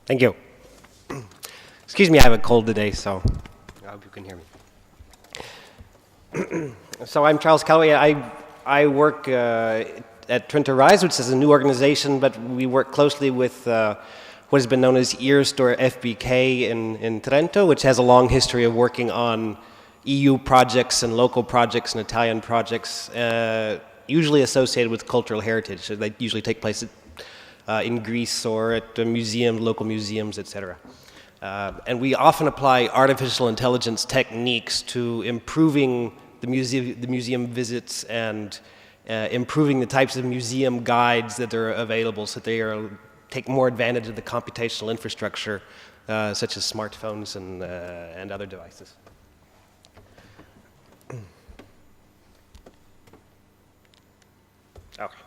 Thank you. Excuse me, I have a cold today, so I hope you can hear me. So I'm Charles Callaway. I work at Trento Rise, which is a new organization, but we work closely with what has been known as IRST or FBK in Trento, which has a long history of working on EU projects and local projects and Italian projects, usually associated with cultural heritage. So they usually take place in Greece or at museums, local museums, etc. And we often apply artificial intelligence techniques to improving the museum visits and improving the types of museum guides that are available so that they take more advantage of the computational infrastructure such as smartphones and other devices. Okay.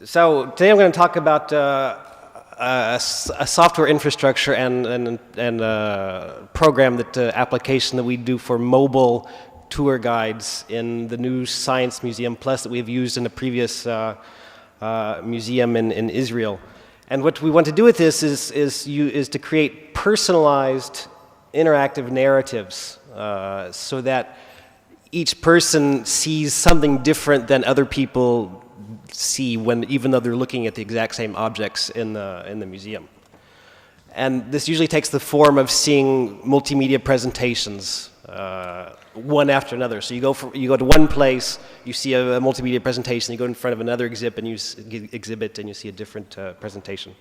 So today I'm going to talk about a software infrastructure and program application that we do for mobile tour guides in the new Science Museum Plus that we have used in a previous museum in Israel. And what we want to do with this is to create personalized interactive narratives so that each person sees something different than other people see even though they're looking at the exact same objects in the museum. And this usually takes the form of seeing multimedia presentations one after another. So you go to one place, you see a multimedia presentation, you go in front of another exhibit and you see a different presentation.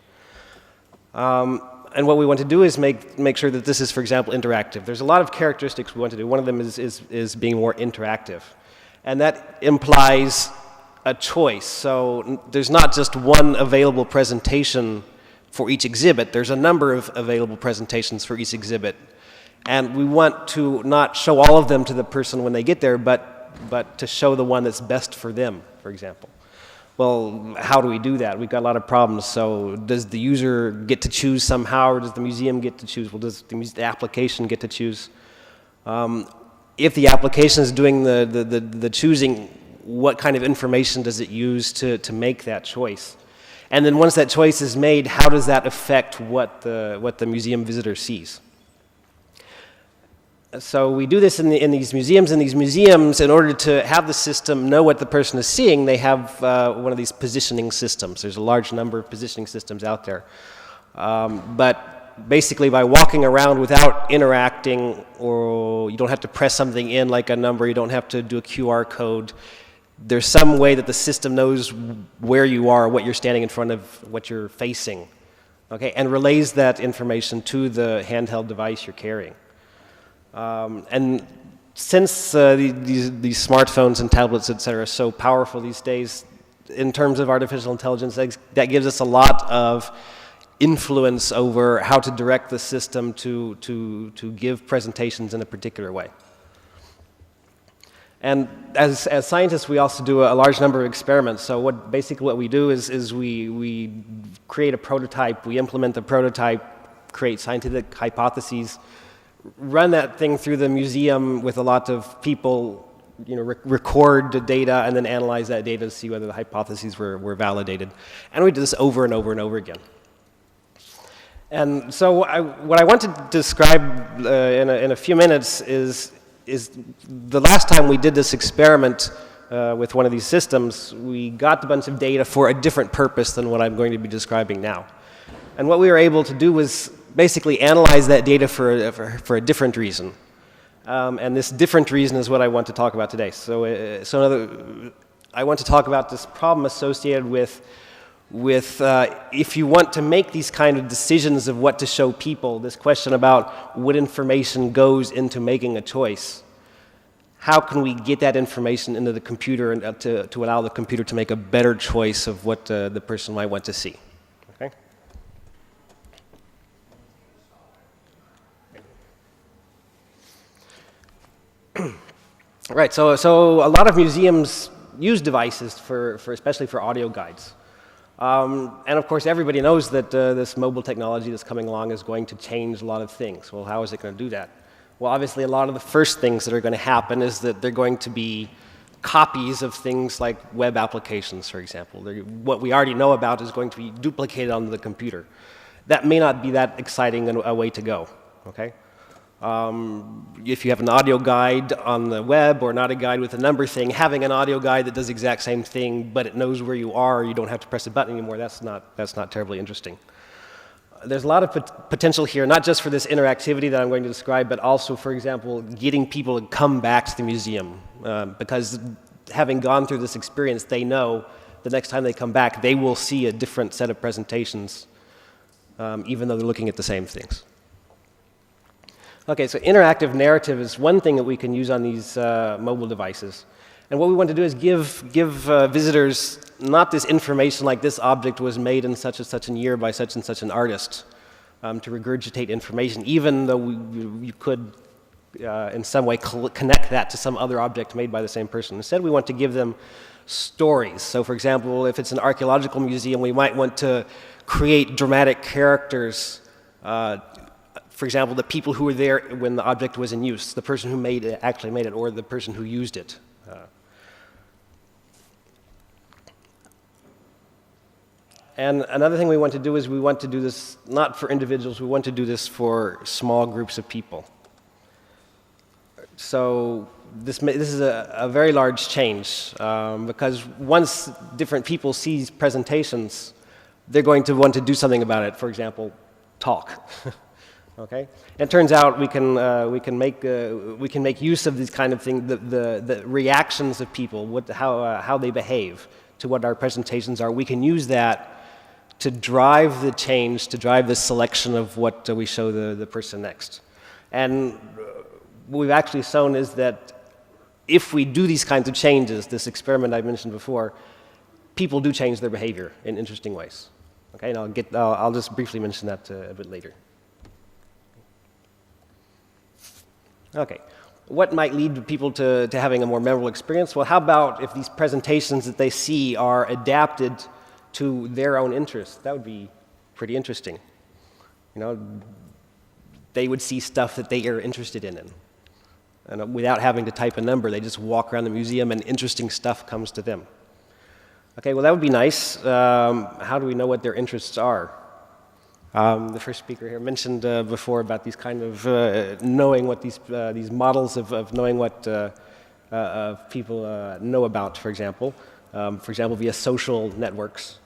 And what we want to do is make sure that this is, for example, interactive. There's a lot of characteristics we want to do. One of them is being more interactive. And that implies a choice. So there's not just one available presentation for each exhibit. There's a number of available presentations for each exhibit. And we want to not show all of them to the person when they get there, but to show the one that's best for them, for example. Well, how do we do that? We've got a lot of problems. So does the user get to choose somehow, or does the museum get to choose? Well, does the application get to choose? If the application is doing the choosing, what kind of information does it use to make that choice? And then once that choice is made, how does that affect what the museum visitor sees? So we do this in these museums. In these museums, in order to have the system know what the person is seeing, they have one of these positioning systems. There's a large number of positioning systems out there. But basically, by walking around without interacting, or you don't have to press something in like a number, you don't have to do a QR code, there's some way that the system knows where you are, what you're standing in front of, what you're facing, okay, and relays that information to the handheld device you're carrying. And since these smartphones and tablets, etc., are so powerful these days, in terms of artificial intelligence, that gives us a lot of influence over how to direct the system to give presentations in a particular way. And as scientists, we also do a large number of experiments. So basically what we do is we create a prototype, we implement the prototype, create scientific hypotheses, run that thing through the museum with a lot of people, record the data and then analyze that data to see whether the hypotheses were validated. And we do this over and over and over again. And so what I want to describe in a few minutes is the last time we did this experiment with one of these systems, we got a bunch of data for a different purpose than what I'm going to be describing now. And what we were able to do was basically analyze that data for a different reason. And this different reason is what I want to talk about today. So I want to talk about this problem associated with if you want to make these kind of decisions of what to show people, this question about what information goes into making a choice. How can we get that information into the computer and to allow the computer to make a better choice of what the person might want to see? Okay. Right. So a lot of museums use devices especially for audio guides. And of course, everybody knows that this mobile technology that's coming along is going to change a lot of things. Well, how is it going to do that? Well, obviously, a lot of the first things that are going to happen is that they're going to be copies of things like web applications, for example. What we already know about is going to be duplicated on the computer. That may not be that exciting a way to go, okay? If you have an audio guide on the web or an audio guide with a number thing, having an audio guide that does the exact same thing, but it knows where you are, you don't have to press a button anymore, that's not terribly interesting. There's a lot of potential here, not just for this interactivity that I'm going to describe, but also, for example, getting people to come back to the museum. Because having gone through this experience, they know the next time they come back, they will see a different set of presentations, even though they're looking at the same things. Okay, so interactive narrative is one thing that we can use on these mobile devices. And what we want to do is give visitors not this information like this object was made in such and such a year by such and such an artist, to regurgitate information, even though you could in some way connect that to some other object made by the same person. Instead, we want to give them stories. So for example, if it's an archaeological museum, we might want to create dramatic characters. For example, the people who were there when the object was in use, the person who actually made it, or the person who used it. And another thing we want to do is we want to do this not for individuals, we want to do this for small groups of people. So this is a very large change, because once different people see presentations, they're going to want to do something about it. For example, talk. Okay, it turns out we can make use of these kind of things, the reactions of people, how they behave to what our presentations are. We can use that to drive the change, to drive the selection of what we show the person next. And what we've actually shown is that if we do these kinds of changes, this experiment I mentioned before, people do change their behavior in interesting ways. Okay, and I'll just briefly mention that a bit later. Okay, what might lead people to having a more memorable experience? Well, how about if these presentations that they see are adapted to their own interests? That would be pretty interesting. You know, they would see stuff that they are interested in. And without having to type a number, they just walk around the museum and interesting stuff comes to them. Okay, well that would be nice. How do we know what their interests are? The first speaker here mentioned before about these kind of knowing what these models of knowing what people know about, for example via social networks.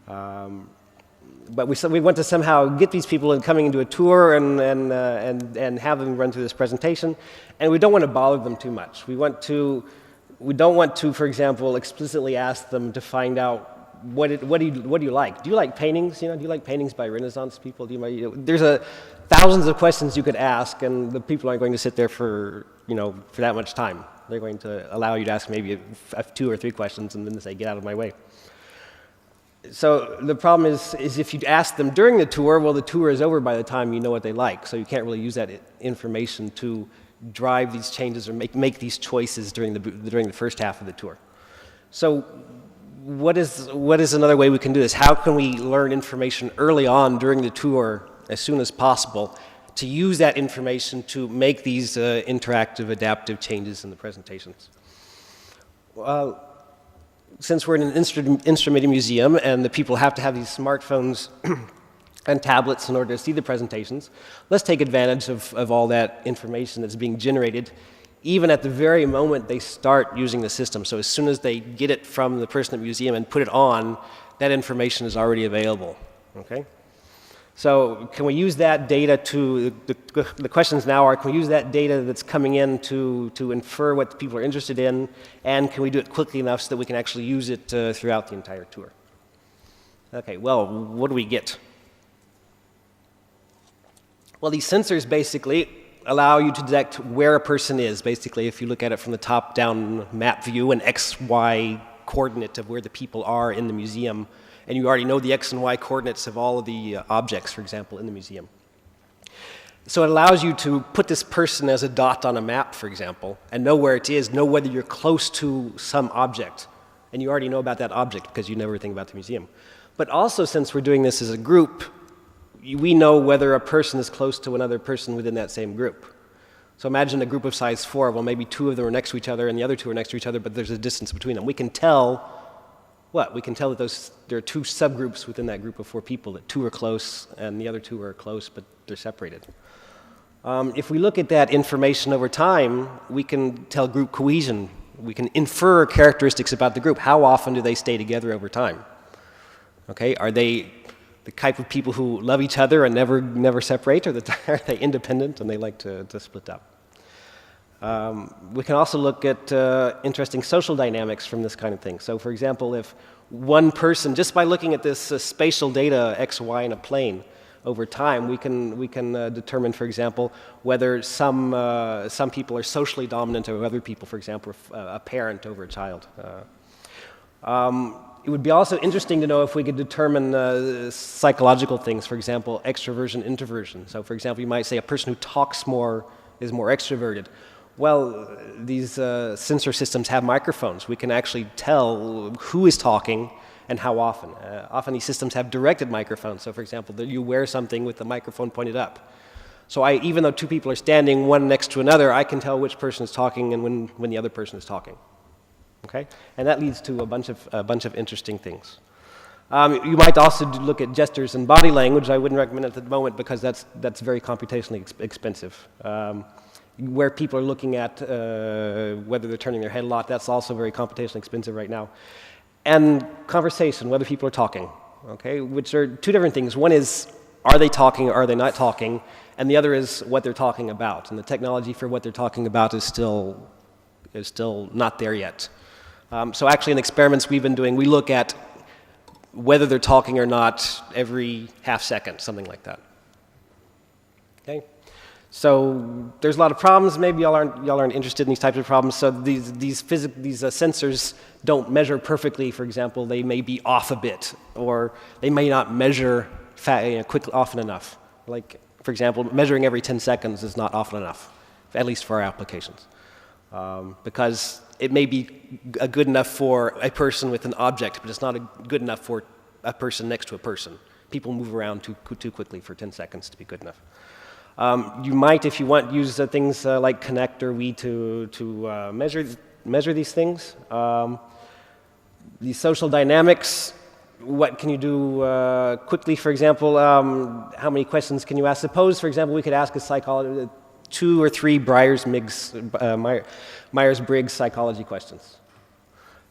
But we want to somehow get these people coming into a tour and have them run through this presentation, and we don't want to bother them too much. We don't want to, for example, explicitly ask them to find out what do you like? Do you like paintings? You know, do you like paintings by Renaissance people? There's thousands of questions you could ask, and the people aren't going to sit there for that much time. They're going to allow you to ask maybe 2 or 3 questions, and then say, "Get out of my way." So the problem is if you ask them during the tour, well, the tour is over by the time you know what they like, so you can't really use that information to drive these changes or make these choices during the first half of the tour. So what is another way we can do this? How can we learn information early on during the tour, as soon as possible, to use that information to make these interactive, adaptive changes in the presentations? Since we're in an instrumented museum and the people have to have these smartphones and tablets in order to see the presentations, let's take advantage of all that information that's being generated even at the very moment they start using the system. So as soon as they get it from the person at the museum and put it on, that information is already available. Okay? So can we use that data the questions now are, can we use that data that's coming in to infer what people are interested in, and can we do it quickly enough so that we can actually use it throughout the entire tour? Okay, well, what do we get? Well, these sensors basically allow you to detect where a person is. Basically, if you look at it from the top-down map view, an X, Y coordinate of where the people are in the museum, and you already know the X and Y coordinates of all of the objects, for example, in the museum. So it allows you to put this person as a dot on a map, for example, and know where it is, know whether you're close to some object, and you already know about that object because you know everything about the museum. But also, since we're doing this as a group, we know whether a person is close to another person within that same group. So imagine a group of size 4. Well, maybe 2 of them are next to each other and the other 2 are next to each other, but there's a distance between them. We can tell what? We can tell that there are 2 subgroups within that group of 4 people, that 2 are close and the other 2 are close, but they're separated. If we look at that information over time, we can tell group cohesion. We can infer characteristics about the group. How often do they stay together over time? Okay, are they the type of people who love each other and never separate, or are they independent and they like to split up? We can also look at interesting social dynamics from this kind of thing. So for example, if one person, just by looking at this spatial data, x, y, in a plane, over time, we can determine, for example, whether some people are socially dominant over other people, for example, a parent over a child. It would be also interesting to know if we could determine psychological things, for example, extroversion, introversion. So for example, you might say a person who talks more is more extroverted. Well, these sensor systems have microphones. We can actually tell who is talking and how often. Often these systems have directed microphones. So for example, you wear something with the microphone pointed up. So even though 2 people are standing one next to another, I can tell which person is talking and when the other person is talking. Okay? And that leads to a bunch of interesting things. You might also look at gestures and body language. I wouldn't recommend it at the moment because that's very computationally expensive. Where people are looking at whether they're turning their head a lot, that's also very computationally expensive right now. And conversation, whether people are talking, okay, which are 2 different things. One is, are they talking or are they not talking? And the other is what they're talking about. And the technology for what they're talking about is still not there yet. So actually in experiments we've been doing, we look at whether they're talking or not every half second, something like that. Okay? So there's a lot of problems. Maybe y'all aren't interested in these types of problems. So these sensors don't measure perfectly. For example, they may be off a bit, or they may not measure quickly often enough. Like, for example, measuring every 10 seconds is not often enough, at least for our applications, because it may be good enough for a person with an object, but it's not good enough for a person next to a person. People move around too quickly for 10 seconds to be good enough. You might, if you want, use things like Connect or We to measure these things. These social dynamics, what can you do quickly? For example, how many questions can you ask? Suppose, for example, we could ask a psychologist 2 or 3 Myers-Briggs psychology questions.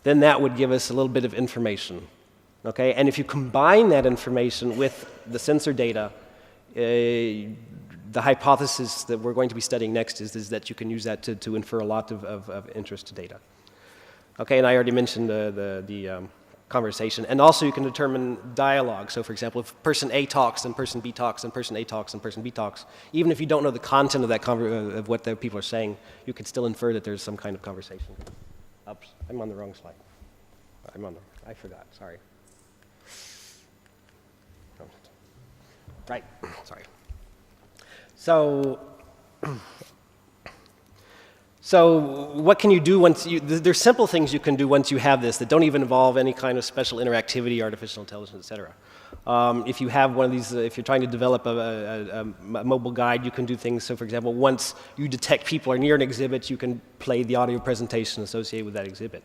Then that would give us a little bit of information. Okay? And if you combine that information with the sensor data, the hypothesis that we're going to be studying next is that you can use that to infer a lot of interest data. Okay, and I already mentioned the conversation. And also you can determine dialogue. So for example, if person A talks, then person B talks, and person A talks, and person B talks. Even if you don't know the content of that of what the people are saying, you can still infer that there's some kind of conversation. Oops, I'm on the wrong slide. I forgot, sorry. Right, sorry. So what can you do once there's simple things you can do once you have this that don't even involve any kind of special interactivity, artificial intelligence, etc. If you have one of these, if you're trying to develop a mobile guide, you can do things. So for example, once you detect people are near an exhibit, you can play the audio presentation associated with that exhibit.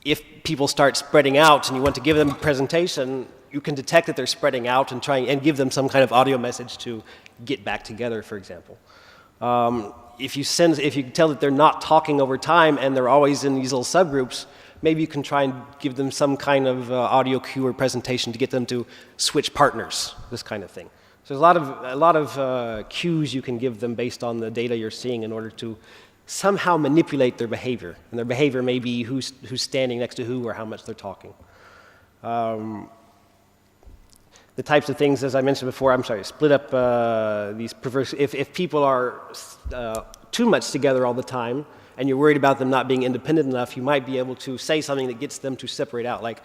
If people start spreading out and you want to give them a presentation, you can detect that they're spreading out and try and give them some kind of audio message to get back together, for example. If you tell that they're not talking over time and they're always in these little subgroups, maybe you can try and give them some kind of audio cue or presentation to get them to switch partners, this kind of thing. So there's a lot of cues you can give them based on the data you're seeing in order to somehow manipulate their behavior. And their behavior may be who's standing next to who or how much they're talking. The types of things, as I mentioned before, split up these perverse. If people are too much together all the time, and you're worried about them not being independent enough, you might be able to say something that gets them to separate out. Like,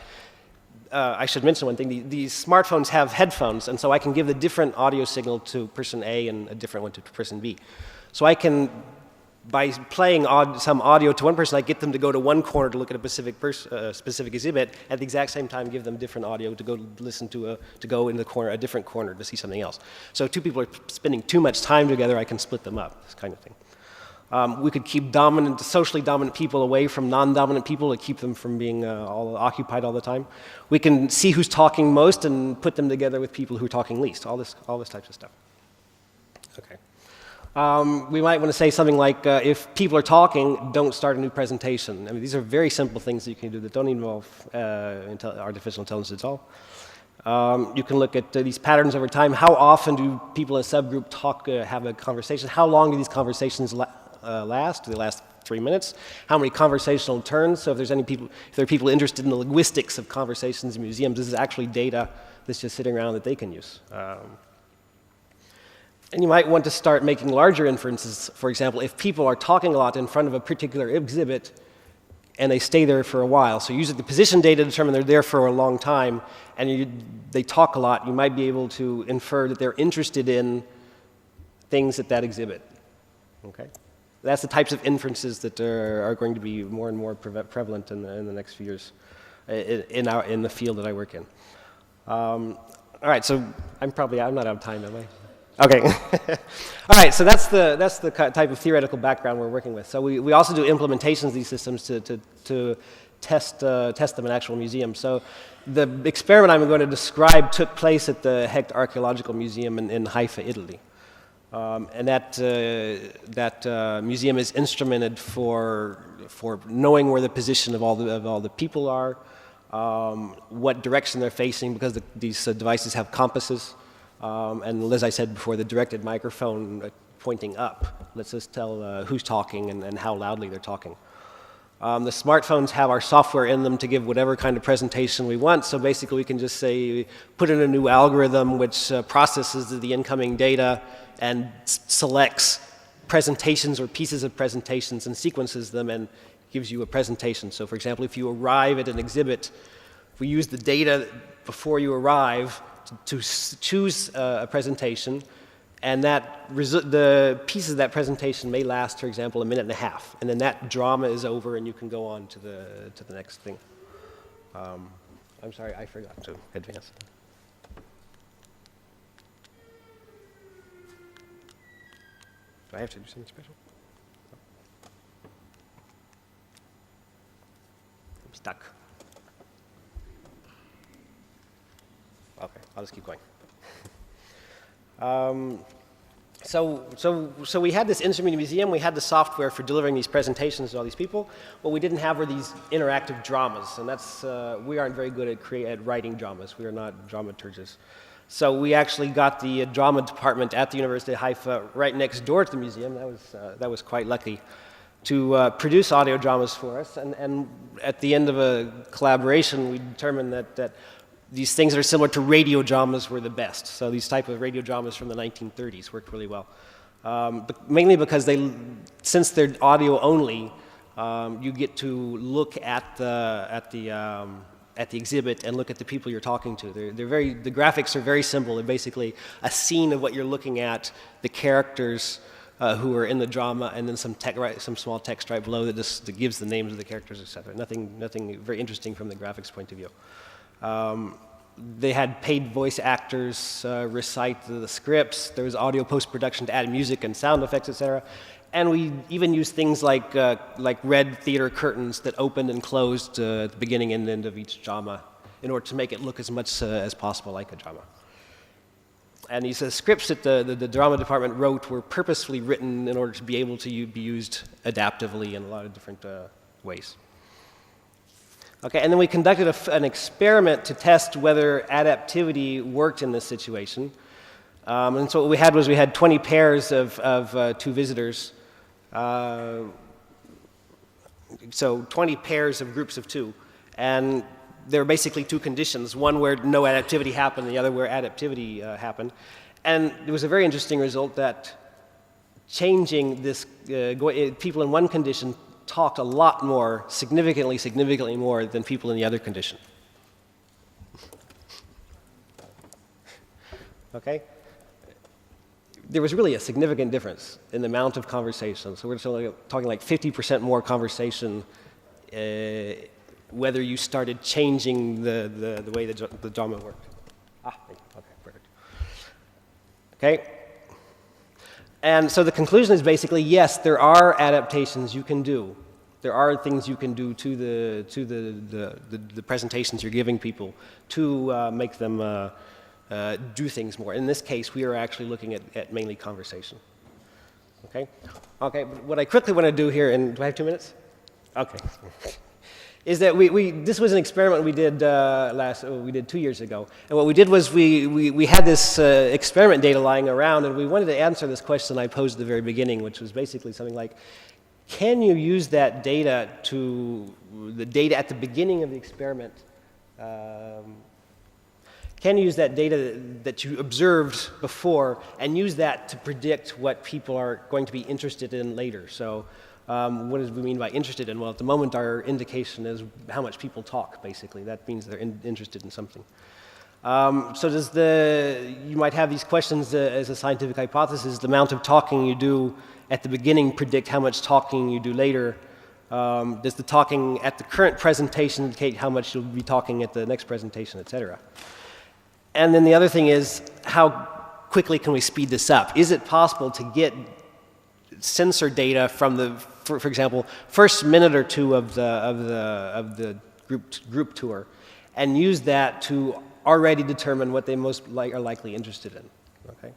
I should mention one thing. These smartphones have headphones, and so I can give the different audio signal to person A and a different one to person B. So I can, by playing some audio to one person, I get them to go to one corner to look at a specific exhibit, at the exact same time give them different audio to go listen to go in a different corner to see something else. So if 2 people are spending too much time together, I can split them up, this kind of thing. We could keep socially dominant people away from non-dominant people to keep them from being all occupied all the time. We can see who's talking most and put them together with people who are talking least. All this types of stuff. Okay. We might want to say something like, if people are talking, don't start a new presentation. I mean, these are very simple things that you can do that don't involve artificial intelligence at all. You can look at these patterns over time. How often do people in a subgroup have a conversation? How long do these conversations last? Do they last 3 minutes? How many conversational turns? So if there are people interested in the linguistics of conversations in museums, this is actually data that's just sitting around that they can use. And you might want to start making larger inferences. For example, if people are talking a lot in front of a particular exhibit and they stay there for a while, so using the position data to determine they're there for a long time, and they talk a lot, you might be able to infer that they're interested in things at that exhibit. Okay? That's the types of inferences that are going to be more and more prevalent in the next few years in the field that I work in. All right, so I'm not out of time, am I? Okay. All right, so that's the type of theoretical background we're working with. So we also do implementations of these systems to test them in actual museums. So the experiment I'm going to describe took place at the Hecht Archaeological Museum in Haifa, Italy. And that museum is instrumented for knowing where the position of all the people are, what direction they're facing, because these devices have compasses. And as I said before, the directed microphone pointing up lets us tell who's talking and how loudly they're talking. The smartphones have our software in them to give whatever kind of presentation we want. So basically we can just say, put in a new algorithm which processes the incoming data and selects presentations or pieces of presentations and sequences them and gives you a presentation. So for example, if you arrive at an exhibit, if we use the data before you arrive to choose a presentation, and the pieces of that presentation may last, for example, 1.5 minutes, and then that drama is over, and you can go on to the next thing. I'm sorry, I forgot to advance. Do I have to do something special? I'm stuck. Okay, I'll just keep going. So we had this instrument museum, we had the software for delivering these presentations to all these people. What we didn't have were these interactive dramas, and we aren't very good at writing dramas. We are not dramaturgists. So we actually got the drama department at the University of Haifa right next door to the museum. That was quite lucky to produce audio dramas for us. And at the end of a collaboration, we determined that these things that are similar to radio dramas were the best. So these type of radio dramas from the 1930s worked really well. But mainly because since they're audio only, you get to look at the exhibit and look at the people you're talking to. The graphics are very simple. They're basically a scene of what you're looking at, the characters who are in the drama, and then some small text right below that gives the names of the characters, etc. Nothing very interesting from the graphics point of view. They had paid voice actors recite the scripts. There was audio post-production to add music and sound effects, etc. And we even used things like red theater curtains that opened and closed at the beginning and end of each drama in order to make it look as much as possible like a drama. And these scripts that the drama department wrote were purposefully written in order to be able to be used adaptively in a lot of different ways. Okay, and then we conducted an experiment to test whether adaptivity worked in this situation. And so what we had 20 pairs of two visitors. So 20 pairs of groups of two. And there were basically two conditions, one where no adaptivity happened, the other where adaptivity happened. And there was a very interesting result that changing this, people in one condition talked a lot more, significantly more than people in the other condition. Okay? There was really a significant difference in the amount of conversation. So we're talking like 50% more conversation whether you started changing the way the drama worked. Okay, perfect. Okay? And so the conclusion is basically, yes, there are adaptations you can do. There are things you can do to the presentations you're giving people to make them do things more. In this case, we are actually looking at mainly conversation. Okay? Okay, but what I quickly want to do here, and do I have 2 minutes? Okay. Is that this was an experiment we did we did 2 years ago. And what we did was we had this experiment data lying around, and we wanted to answer this question I posed at the very beginning, which was basically something like, can you use that data the data at the beginning of the experiment, can you use that data that you observed before and use that to predict what people are going to be interested in later? So what do we mean by interested in? Well, at the moment, our indication is how much people talk, basically. That means they're interested in something. So you might have these questions as a scientific hypothesis. The amount of talking you do at the beginning predict how much talking you do later? Does the talking at the current presentation indicate how much you'll be talking at the next presentation, et cetera? And then the other thing is, how quickly can we speed this up? Is it possible to get sensor data from the, for example, first minute or two of the group tour, and use that to already determine what they are likely interested in? Okay.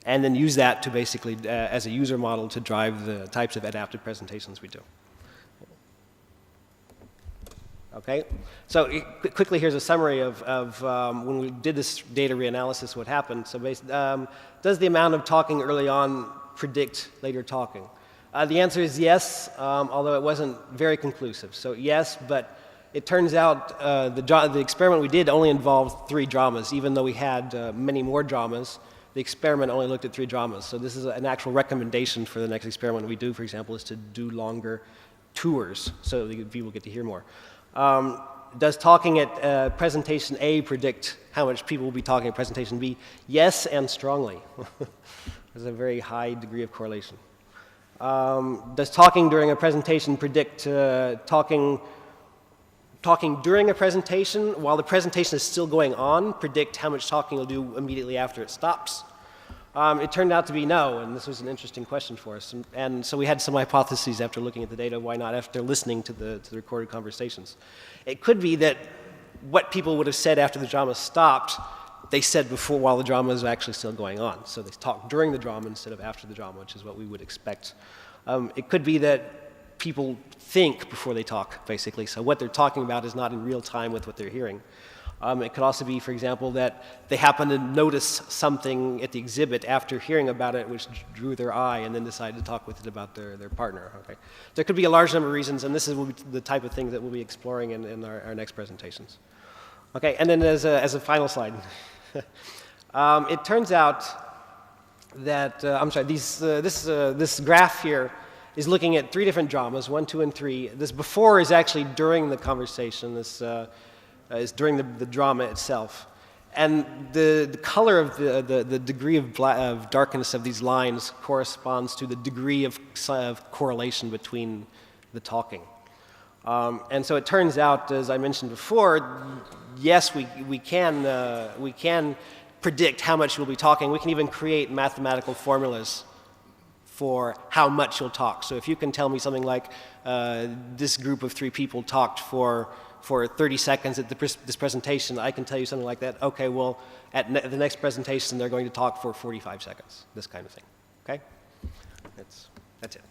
And then use that to basically, as a user model, to drive the types of adaptive presentations we do. Okay? So quickly, here's a summary of when we did this data reanalysis, what happened. So does the amount of talking early on predict later talking? The answer is yes, although it wasn't very conclusive. So yes, but it turns out the experiment we did only involved 3 dramas, even though we had many more dramas. The experiment only looked at 3 dramas. So this is an actual recommendation for the next experiment we do, for example, is to do longer tours so that people get to hear more. Does talking at presentation A predict how much people will be talking at presentation B? Yes, and strongly. There's a very high degree of correlation. Does talking during a presentation predict talking during a presentation while the presentation is still going on, predict how much talking you'll do immediately after it stops? It turned out to be no, and this was an interesting question for us. And so we had some hypotheses after looking at the data, why not after listening to the recorded conversations. It could be that what people would have said after the drama stopped, they said before while the drama is actually still going on. So they talked during the drama instead of after the drama, which is what we would expect. It could be that people think before they talk, basically. So what they're talking about is not in real time with what they're hearing. It could also be, for example, that they happen to notice something at the exhibit after hearing about it, which drew their eye, and then decided to talk with it about their partner. Okay. There could be a large number of reasons, and this is the type of thing that we'll be exploring in our next presentations. Okay, and then as a final slide, it turns out that I'm sorry. This graph here is looking at 3 different dramas, 1, 2, and 3. This before is actually during the conversation. This is during the drama itself. And the color of the degree of darkness of these lines corresponds to the degree of correlation between the talking. And so it turns out, as I mentioned before, yes, we can predict how much you'll be talking. We can even create mathematical formulas for how much you'll talk. So if you can tell me something like this group of 3 people talked for 30 seconds at this presentation, I can tell you something like that. Okay, well, at the next presentation, they're going to talk for 45 seconds, this kind of thing. Okay? That's it.